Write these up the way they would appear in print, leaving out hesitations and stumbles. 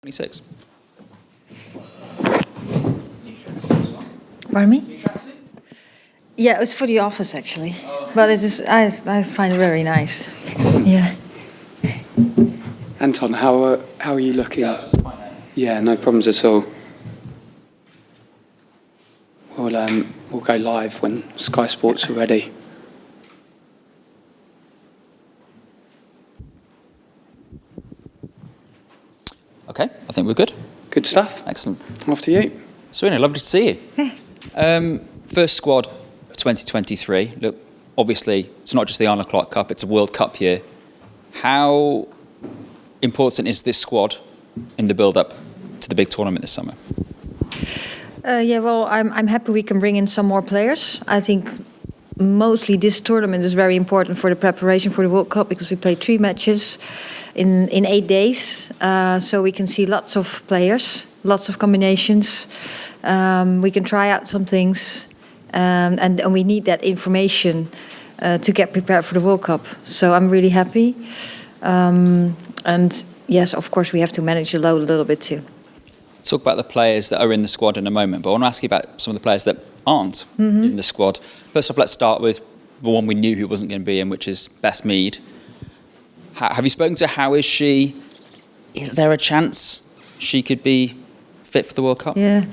26. Pardon me? Yeah, it was for the office actually, but it is. I find it very nice. Yeah. Anton, how are you looking? Yeah, no problems at all. We'll go live when Sky Sports are ready. Okay, I think we're good. Good stuff. Excellent. After you. Sarina, lovely to see you. First squad of 2023. Look, obviously, it's not just the Arnold Clark Cup, it's a World Cup year. How important is this squad in the build-up to the big tournament this summer? I'm happy we can bring in some more players. I think mostly this tournament is very important for the preparation for the World Cup because we play 3 matches in 8 days. So we can see lots of players, lots of combinations. We can try out some things. And we need that information to get prepared for the World Cup. So I'm really happy. And yes, of course, we have to manage the load a little bit too. Talk about the players that are in the squad in a moment, but I want to ask you about some of the players that aren't in the squad. First off, let's start with the one we knew who wasn't going to be in, which is Beth Mead. Have you spoken to her? How is she? Is there a chance she could be fit for the World Cup? Yeah.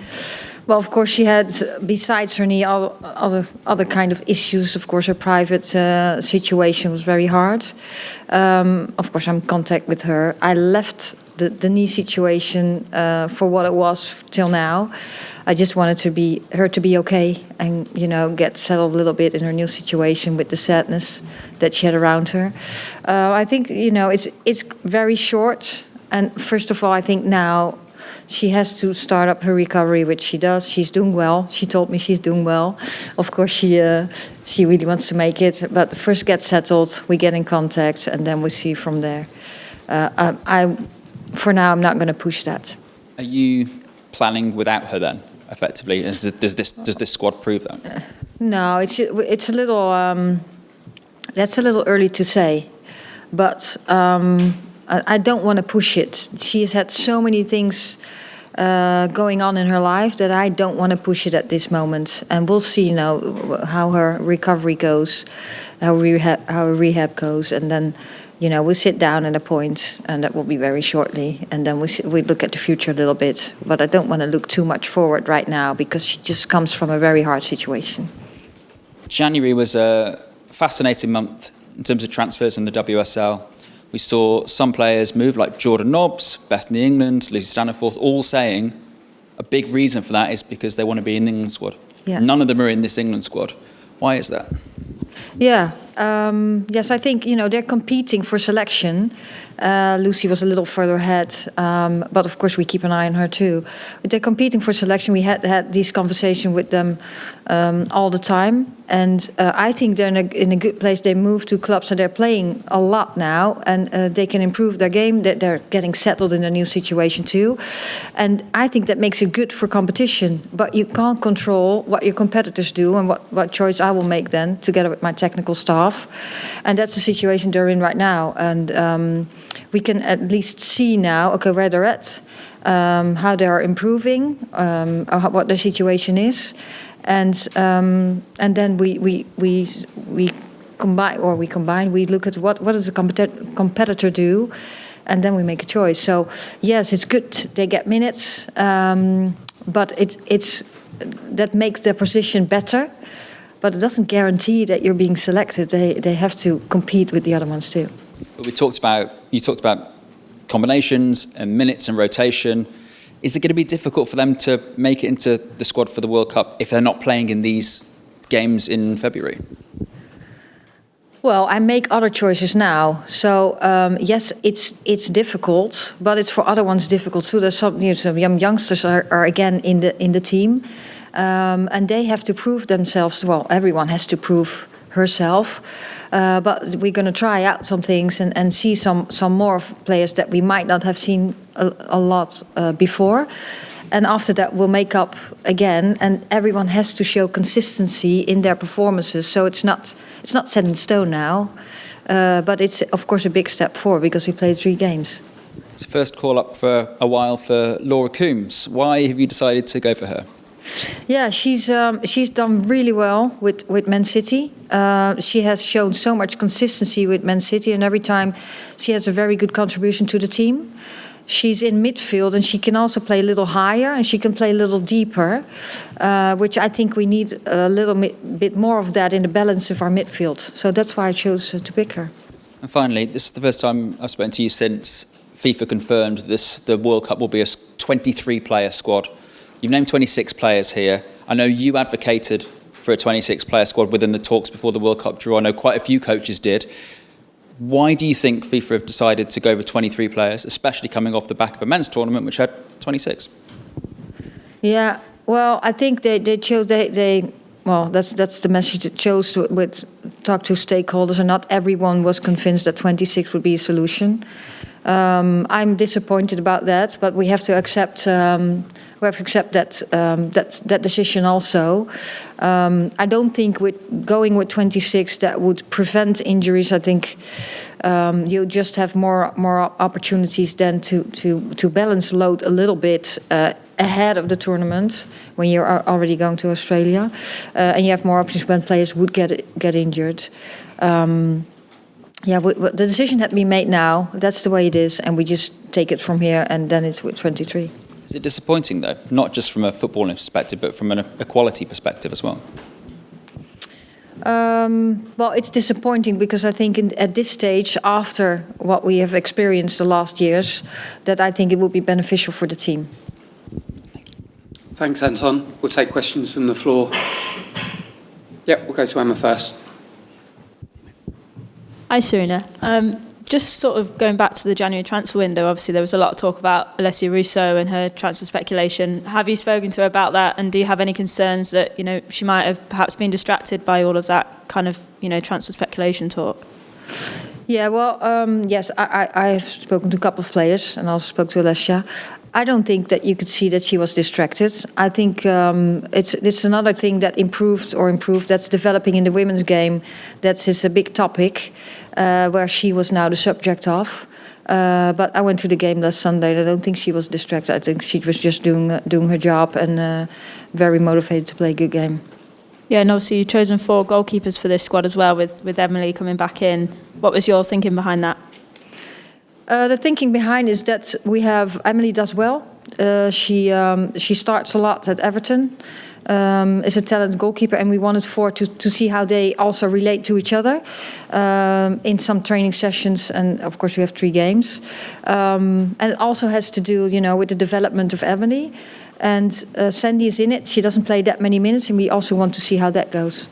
Well, of course, she had, besides her knee, other kind of issues. Of course, her private situation was very hard. Of course, I'm in contact with her. I left the knee situation for what it was till now. I just wanted her to be okay and, get settled a little bit in her new situation with the sadness that she had around her. I think, it's very short. And first of all, I think now she has to start up her recovery, which she does. She's doing well. She told me she's doing well. Of course, she really wants to make it. But first get settled, we get in contact, and then we see from there. For now, I'm not going to push that. Are you planning without her then, effectively? Does this squad prove that? No, it's a little. That's a little early to say, but. I don't want to push it. She has had so many things going on in her life that I don't want to push it at this moment. And we'll see, how her recovery goes, how her rehab goes, and then, we'll sit down at a point, and that will be very shortly. And then we look at the future a little bit. But I don't want to look too much forward right now because she just comes from a very hard situation. January was a fascinating month in terms of transfers in the WSL. We saw some players move, like Jordan Nobbs, Bethany England, Lucy Staniforth, all saying a big reason for that is because they want to be in the England squad. Yeah. None of them are in this England squad. Why is that? Yeah. Yes, I think, they're competing for selection. Lucy was a little further ahead, but of course we keep an eye on her too. But they're competing for selection. We had these conversations with them all the time. And I think they're in a good place. They moved to clubs and they're playing a lot now. And they can improve their game. They're getting settled in a new situation too. And I think that makes it good for competition. But you can't control what your competitors do and what choice I will make then, together with my technical staff. And that's the situation they're in right now. And we can at least see now, where they're at, how they are improving, what their situation is. And then we combine. We look at what does the competitor do, and then we make a choice. So yes, it's good they get minutes, but it's that makes their position better. But it doesn't guarantee that you're being selected. They have to compete with the other ones too. But you talked about combinations and minutes and rotation. Is it going to be difficult for them to make it into the squad for the World Cup if they're not playing in these games in February? Well, I make other choices now. So, yes, it's difficult, but it's for other ones difficult too. There's some young youngsters are again in the team. And they have to prove themselves. Well, everyone has to prove herself. But we're going to try out some things and see some more players that we might not have seen a lot before. And after that, we'll make up again. And everyone has to show consistency in their performances. So it's not set in stone now. But it's, of course, a big step forward because we played 3 games. It's the first call up for a while for Laura Coombs. Why have you decided to go for her? Yeah, she's done really well with Man City. She has shown so much consistency with Man City, and every time she has a very good contribution to the team. She's in midfield, and she can also play a little higher, and she can play a little deeper, which I think we need a little bit more of that in the balance of our midfield. So that's why I chose to pick her. And finally, this is the first time I've spoken to you since FIFA confirmed the World Cup will be a 23-player squad. You've named 26 players here. I know you advocated for a 26-player squad within the talks before the World Cup draw. I know quite a few coaches did. Why do you think FIFA have decided to go with 23 players, especially coming off the back of a men's tournament which had 26? Yeah, well, I think they chose well, that's the message they chose with talk to stakeholders, and not everyone was convinced that 26 would be a solution. I'm disappointed about that, but we have to accept. We have to accept that decision also. I don't think with going with 26 that would prevent injuries. I think you just have more opportunities then to balance load a little bit ahead of the tournament when you're already going to Australia, and you have more options when players would get injured. The decision had been made now. That's the way it is, and we just take it from here, and then it's with 23. Is it disappointing, though, not just from a footballing perspective, but from an equality perspective as well? Well, it's disappointing because I think at this stage, after what we have experienced the last years, that I think it would be beneficial for the team. Thanks, Anton. We'll take questions from the floor. Yep, we'll go to Emma first. Hi, Sarina. Just sort of going back to the January transfer window, obviously there was a lot of talk about Alessia Russo and her transfer speculation. Have you spoken to her about that, and do you have any concerns that she might have perhaps been distracted by all of that kind of transfer speculation talk? Yeah, well, yes, I have spoken to a couple of players, and also spoke to Alessia. I don't think that you could see that she was distracted. I think it's another thing that improved. That's developing in the women's game. That's a big topic where she was now the subject of. But I went to the game last Sunday, and I don't think she was distracted. I think she was just doing her job and very motivated to play a good game. Yeah, and obviously you've chosen 4 goalkeepers for this squad as well, with Emily coming back in. What was your thinking behind that? The thinking behind is that we have Emily does well. She starts a lot at Everton. Is a talented goalkeeper, and we wanted 4 to see how they also relate to each other in some training sessions, and of course we have 3 games. And it also has to do, with the development of Emily. And Sandy is in it. She doesn't play that many minutes, and we also want to see how that goes.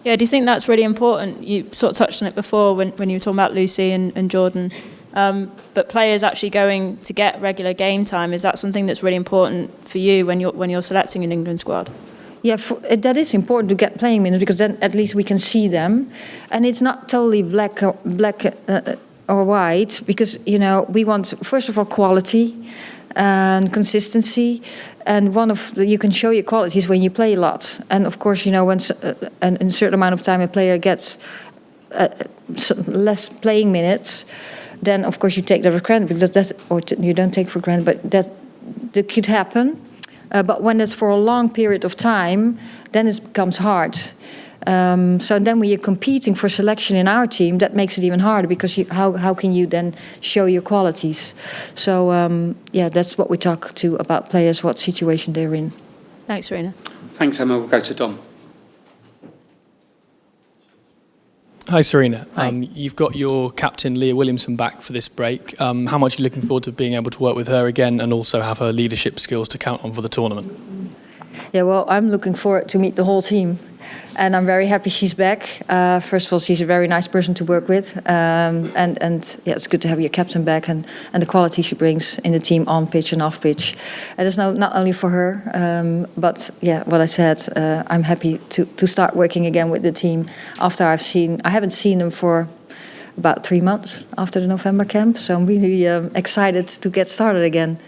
Yeah, do you think that's really important? You sort of touched on it before when you were talking about Lucy and Jordan. But players actually going to get regular game time, is that something that's really important for you when you're selecting an England squad? Yeah, that is important to get playing minutes, because then at least we can see them, and it's not totally black or white, because we want, first of all, quality and consistency, and you can show your qualities when you play a lot, and of course when in a certain amount of time a player gets less playing minutes, then of course you take that for granted, because you don't take for granted, but that could happen. But when it's for a long period of time, then it becomes hard. So then when you're competing for selection in our team, that makes it even harder, because how can you then show your qualities? So that's what we talk to about players, what situation they're in. Thanks, Sarina. Thanks, Emma. We'll go to Dom. Hi, Sarina. Hi. You've got your captain, Leah Williamson, back for this break. How much are you looking forward to being able to work with her again, and also have her leadership skills to count on for the tournament? Yeah, well, I'm looking forward to meet the whole team. And I'm very happy she's back. First of all, she's a very nice person to work with. And it's good to have your captain back, and the quality she brings in the team on pitch and off pitch. And it's not only for her, but what I said, I'm happy to start working again with the team after I haven't seen them for about 3 months after the November camp. So I'm really excited to get started again.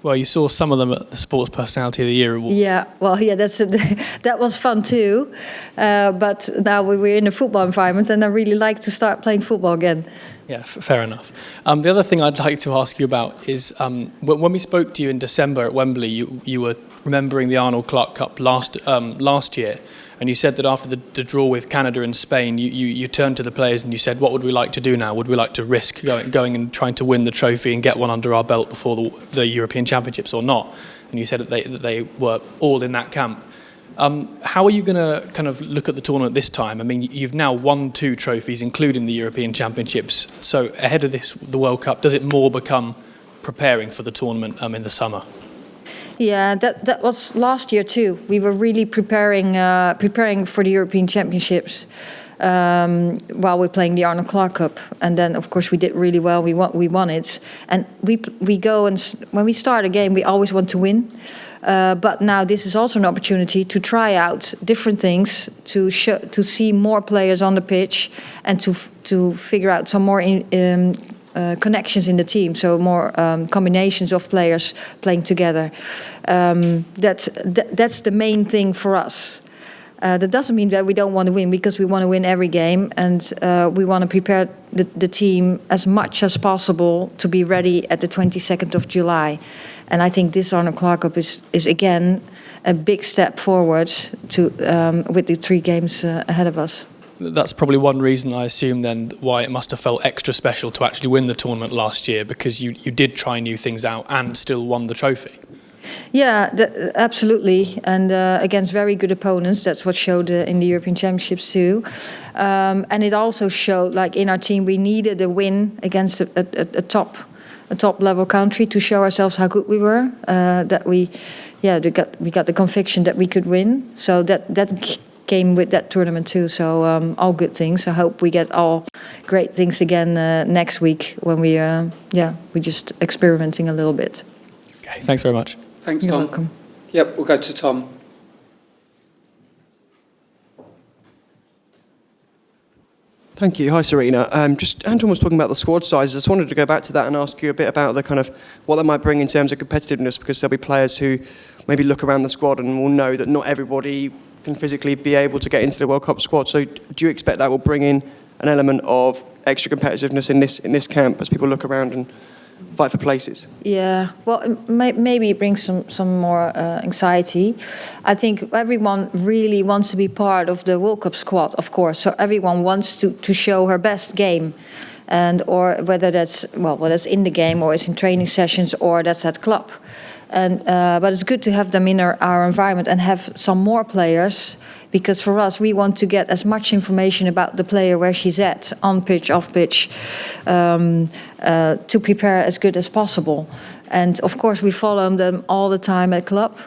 Well, you saw some of them at the Sports Personality of the Year Awards. Yeah, well, yeah, that was fun too. But now we're in a football environment, and I really like to start playing football again. Yeah, fair enough. The other thing I'd like to ask you about is when we spoke to you in December at Wembley, you were remembering the Arnold Clark Cup last year, and you said that after the draw with Canada and Spain, you turned to the players and you said, what would we like to do now? Would we like to risk going and trying to win the trophy and get one under our belt before the European Championships or not? And you said that they were all in that camp. How are you going to kind of look at the tournament this time? I mean, you've now won 2 trophies, including the European Championships. So ahead of the World Cup, does it more become preparing for the tournament in the summer? Yeah, that was last year too. We were really preparing for the European Championships while we're playing the Arnold Clark Cup, and then of course we did really well. We won it, and we go, and when we start a game, we always want to win. But now this is also an opportunity to try out different things, to see more players on the pitch, and to figure out some more connections in the team, so more combinations of players playing together. That's the main thing for us. That doesn't mean that we don't want to win, because we want to win every game, and we want to prepare the team as much as possible to be ready at the 22nd of July. And I think this Arnold Clark Cup is again a big step forward with the 3 games ahead of us. That's probably one reason, I assume, then, why it must have felt extra special to actually win the tournament last year, because you did try new things out and still won the trophy. Yeah, absolutely. And against very good opponents. That's what showed in the European Championships too. And it also showed, like in our team, we needed a win against a top level country to show ourselves how good we were. That we got the conviction that we could win. So that came with that tournament too. So all good things. I hope we get all great things again next week when we're just experimenting a little bit. Okay, thanks very much. Thanks, You're Tom. welcome. Yep, we'll go to Tom. Thank you. Hi, Sarina. Just Anton was talking about the squad sizes. I just wanted to go back to that and ask you a bit about the kind of what that might bring in terms of competitiveness, because there'll be players who maybe look around the squad and will know that not everybody can physically be able to get into the World Cup squad. So do you expect that will bring in an element of extra competitiveness in this camp as people look around and fight for places? Yeah, well, maybe it brings some more anxiety. I think everyone really wants to be part of the World Cup squad, of course. So everyone wants to show her best game, or whether that's in the game, or it's in training sessions, or that's at club. But it's good to have them in our environment and have some more players. Because for us, we want to get as much information about the player, where she's at, on pitch, off pitch, to prepare as good as possible. And of course, we follow them all the time at club.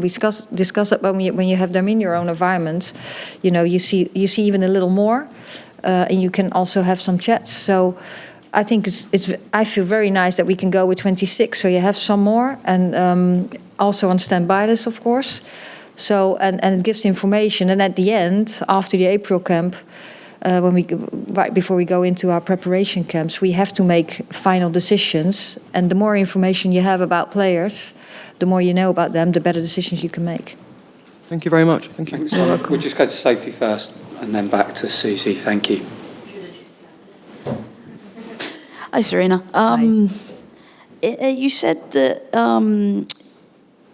We discuss it when you have them in your own environment. You see even a little more, and you can also have some chats. So I think I feel very nice that we can go with 26. So you have some more, and also on standby list, of course. So and it gives information, and at the end, after the April camp, right before we go into our preparation camps, we have to make final decisions. And the more information you have about players, the more you know about them, the better decisions you can make. Thank you very much. Thank you. Thanks, Tom. We'll just go to Sophie first, and then back to Susie. Thank you. Hi, Sarina. You said that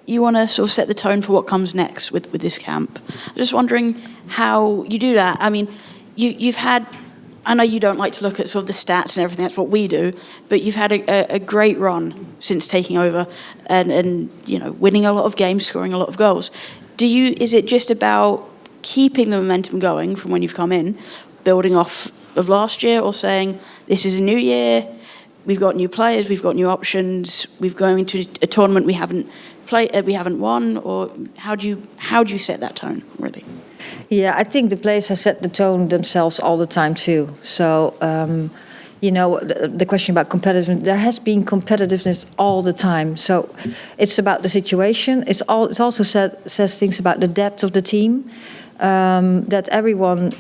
you want to sort of set the tone for what comes next with this camp. I'm just wondering how you do that. I mean, you've had, I know you don't like to look at sort of the stats and everything, that's what we do, but you've had a great run since taking over and winning a lot of games, scoring a lot of goals. Is it just about keeping the momentum going from when you've come in, building off of last year, or saying this is a new year, we've got new players, we've got new options, we've going into a tournament we haven't won, or how do you set that tone, really? Yeah, I think the players have set the tone themselves all the time too. So, the question about competitiveness, there has been competitiveness all the time. So, it's about the situation. It also says things about the depth of the team. that everyone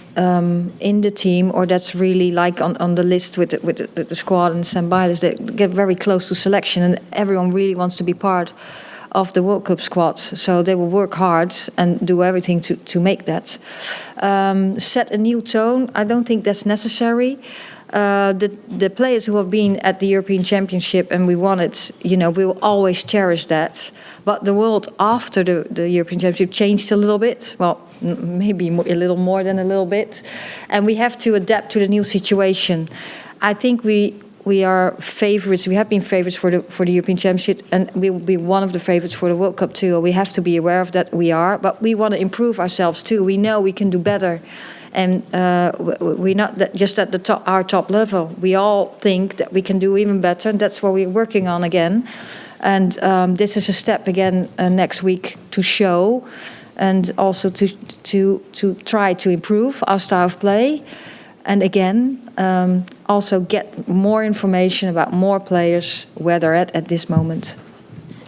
in the team, or that's really like on the list with the squad and standbys, they get very close to selection, and everyone really wants to be part of the World Cup squad. So they will work hard and do everything to make that. Set a new tone, I don't think that's necessary. The players who have been at the European Championship and we won it, we will always cherish that. But the world after the European Championship changed a little bit. Well, maybe a little more than a little bit. And we have to adapt to the new situation. I think we are favourites. We have been favourites for the European Championship, and we will be one of the favourites for the World Cup too. We have to be aware of that. We are, but we want to improve ourselves too. We know we can do better. And we're not just at our top level. We all think that we can do even better, and that's what we're working on again. And this is a step again next week to show, and also to try to improve our style of play. And again, also get more information about more players, where they're at this moment.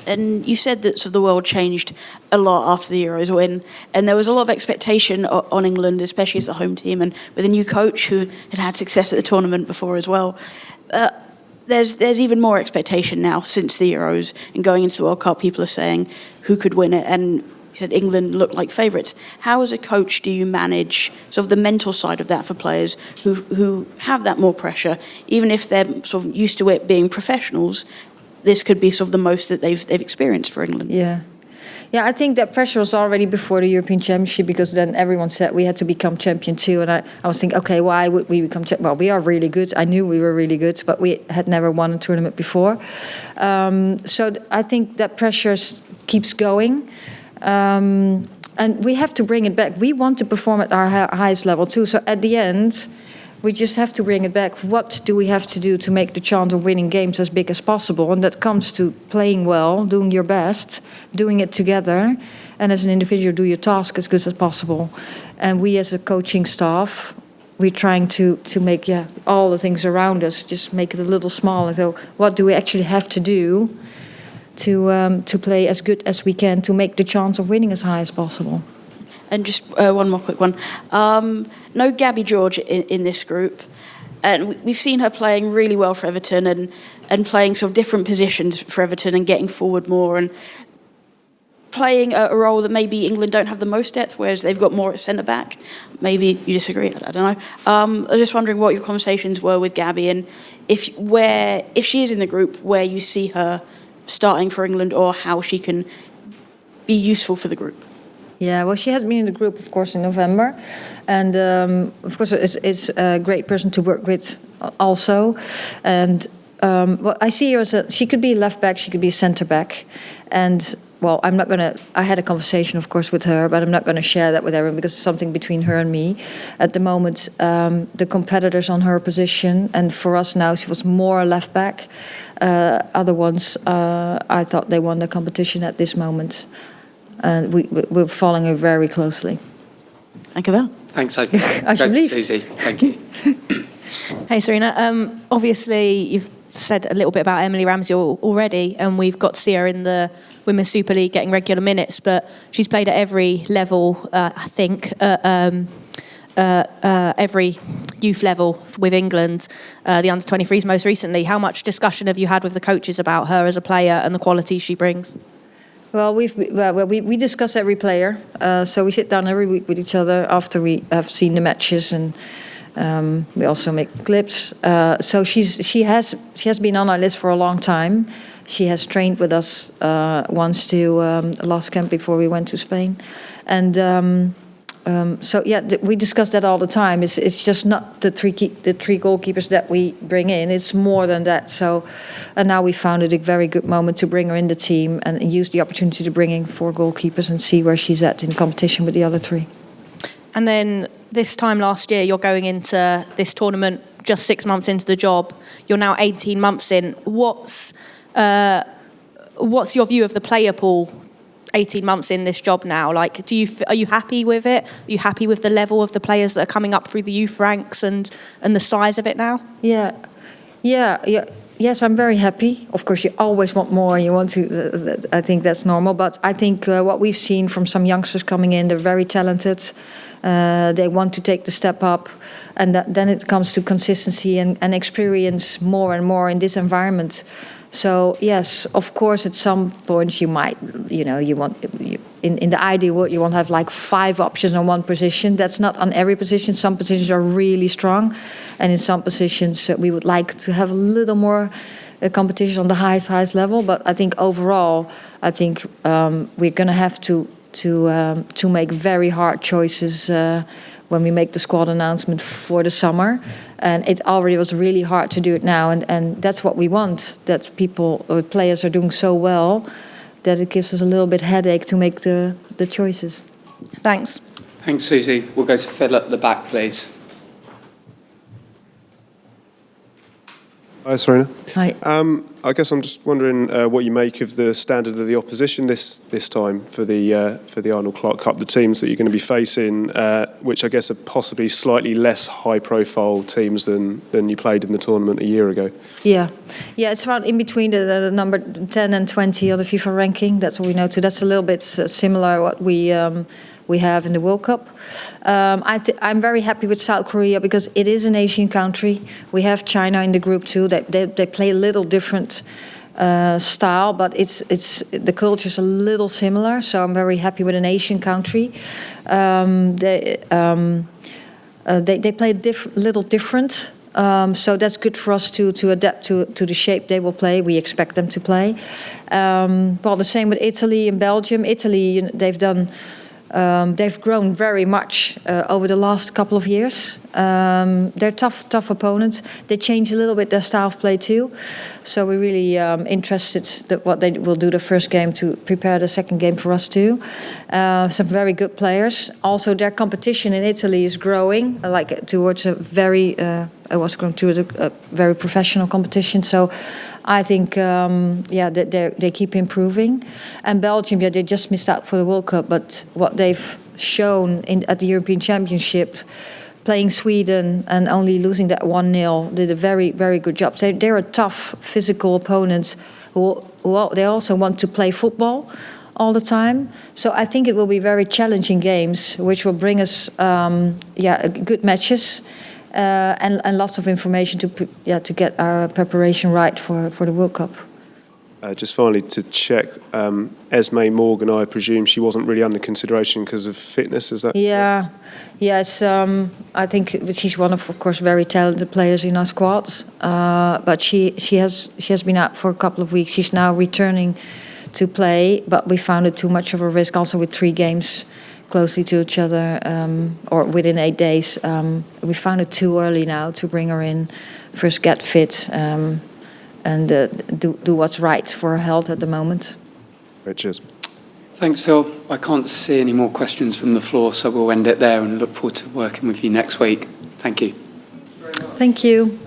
And you said that the world changed a lot after the Euros win, and there was a lot of expectation on England, especially as the home team, and with a new coach who had success at the tournament before as well. There's even more expectation now since the Euros, and going into the World Cup, people are saying who could win it, and you said England looked like favourites. How, as a coach, do you manage the mental side of that for players who have that more pressure, even if they're used to it being professionals? This could be the most that they've experienced for England. Yeah, I think that pressure was already before the European Championship, because then everyone said we had to become champion too. And I was thinking, okay, why would we become champion? Well, we are really good. I knew we were really good, but we had never won a tournament before. So I think that pressure keeps going. And we have to bring it back. We want to perform at our highest level too. So at the end, we just have to bring it back. What do we have to do to make the chance of winning games as big as possible? And that comes to playing well, doing your best, doing it together, and as an individual, do your task as good as possible. And we as a coaching staff, we're trying to make all the things around us, just make it a little smaller. So what do we actually have to do to play as good as we can to make the chance of winning as high as possible? And just one more quick one. No Gabby George in this group. And we've seen her playing really well for Everton and playing different positions for Everton and getting forward more and playing a role that maybe England don't have the most depth, whereas they've got more at centre-back. Maybe you disagree, I don't know. I was just wondering what your conversations were with Gabby, and if she is in the group, where you see her starting for England, or how she can be useful for the group. Yeah, well, she has been in the group, of course, in November. And, of course, it's a great person to work with also. And well, I see her she could be a left back, she could be a centre back. And, well, I had a conversation, of course, with her, but I'm not going to share that with everyone because it's something between her and me. At the moment, the competitors on her position, and for us now, she was more left back. Other ones, I thought they won the competition at this moment. And we're following her very closely. Dank u wel. Thanks, Sophie. Alsjeblieft. Easy. Thank you. Hey, Sarina. Obviously, you've said a little bit about Emily Ramsey already, and we've got to see her in the Women's Super League getting regular minutes, but she's played at every level, I think, every youth level with England, the under-23s most recently. How much discussion have you had with the coaches about her as a player and the qualities she brings? Well, we discuss every player. So we sit down every week with each other after we have seen the matches, and we also make clips. So she has been on our list for a long time. She has trained with us once to last camp before we went to Spain, and we discuss that all the time. It's just not the three goalkeepers that we bring in. It's more than that. So, and now we found it a very good moment to bring her in the team and use the opportunity to bring in 4 goalkeepers and see where she's at in competition with the other 3. And then this time last year, you're going into this tournament just 6 months into the job. You're now 18 months in. What's your view of the player pool 18 months in this job now? Like, are you happy with it? Are you happy with the level of the players that are coming up through the youth ranks and the size of it now? Yeah. Yes, I'm very happy. Of course, you always want more. You want to. I think that's normal. But I think what we've seen from some youngsters coming in, they're very talented. They want to take the step up, and then it comes to consistency and experience more and more in this environment. So yes, of course, at some points you might, in the ideal world, you won't have like 5 options on one position. That's not on every position. Some positions are really strong, and in some positions we would like to have a little more competition on the highest level. But I think overall, we're going to have to make very hard choices when we make the squad announcement for the summer. And it already was really hard to do it now, and that's what we want. That players are doing so well that it gives us a little bit headache to make the choices. Thanks. Thanks, Susie. We'll go to Phil at the back, please. Hi, Sarina. Hi. I guess I'm just wondering what you make of the standard of the opposition this time for the Arnold Clark Cup, the teams that you're going to be facing, which I guess are possibly slightly less high-profile teams than you played in the tournament a year ago. Yeah, it's around in between the number 10 and 20 on the FIFA ranking. That's what we know too. That's a little bit similar what we have in the World Cup. I'm very happy with South Korea because it is an Asian country. We have China in the group too. They play a little different style, but it's the culture's a little similar. So I'm very happy with an Asian country. They play little different. So that's good for us to adapt to the shape they will play. We expect them to play. Well, the same with Italy and Belgium. Italy, they've grown very much over the last couple of years. They're tough opponents. They change a little bit their style of play too. So we're really interested what they will do the first game to prepare the second game for us too. Some very good players. Also, their competition in Italy is growing, towards a very professional competition. So I think, they keep improving. And Belgium, they just missed out for the World Cup, but what they've shown at the European Championship, playing Sweden and only losing that 1-0, did a very, very good job. They're a tough, physical opponent who they also want to play football all the time. So I think it will be very challenging games, which will bring us, good matches. And lots of information to get our preparation right for the World Cup. Just finally to check, Esme Morgan, I presume she wasn't really under consideration because of fitness, is that? Yeah, yes. I think she's one of course, very talented players in our squads. But she has been out for a couple of weeks. She's now returning to play, but we found it too much of a risk. Also with 3 games closely to each other, or within 8 days, we found it too early now to bring her in. First, get fit. And do what's right for her health at the moment. Right, cheers. Thanks, Phil. I can't see any more questions from the floor, so we'll end it there and look forward to working with you next week. Thank you. Thank you.